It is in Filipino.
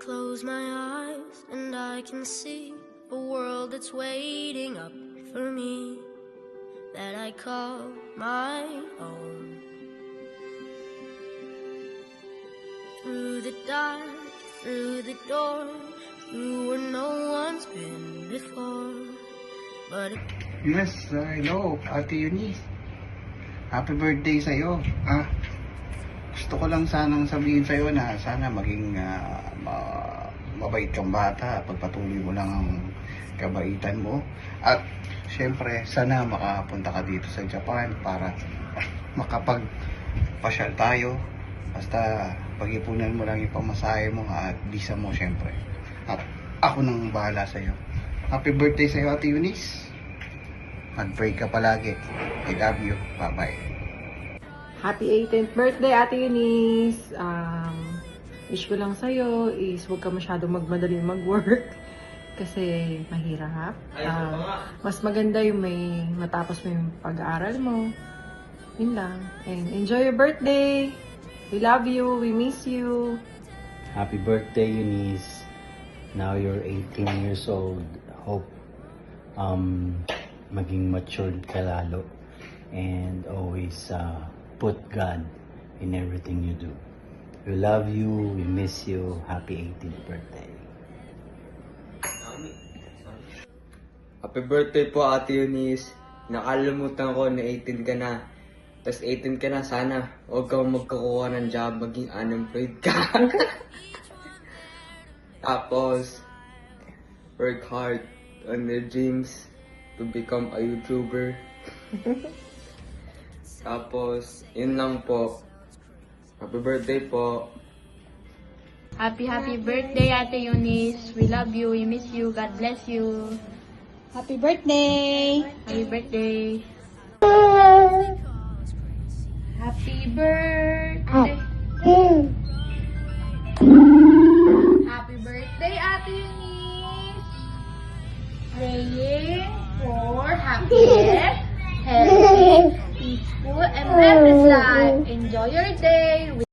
close my eyes and I can see a world that's waiting up for me, that I call my own. Through the dark, through the door, through where no one's been before. But Yes, hello, Ate Eunice. Happy birthday sa'yo. Gusto ko lang sanang sabihin sa'yo na sana maging mabait kang bata. Pagpatuloy mo lang ang kabaitan mo. At syempre, sana makapunta ka dito sa Japan para makapagpasyal tayo. Basta pag-ipunan mo lang yung pamasahe mo at visa mo syempre. At ako nang bahala sa'yo. Happy birthday sa'yo, Ate Eunice. Mag-pray ka palagi. I love you. Bye-bye. Happy 18th birthday, Ate Eunice. Wish ko lang sa'yo is huwag ka masyadong magmadaling mag-work kasi mahirap. Mas maganda yung may matapos mo yung pag-aaral mo. Yun lang. And enjoy your birthday. We love you. We miss you. Happy birthday, Eunice. Now you're 18 years old. Hope maging matured ka lalo. And always put God in everything you do. We love you. We miss you. Happy 18th birthday. Happy birthday po, Ate Eunice. Nakalimutan ko na 18 ka na. Tapos 18 ka na, sana huwag kang magkakuha ng job, maging unemployed ka. Tapos, work hard on your dreams to become a YouTuber. Tapos, yun lang po. Happy birthday po. Happy birthday, Ate Eunice. We love you. We miss you. God bless you. Happy birthday! Happy birthday. Happy birthday. Happy birthday, Ate Eunice. Praying for happiness, healthy, peaceful, and blessed life. Enjoy your day.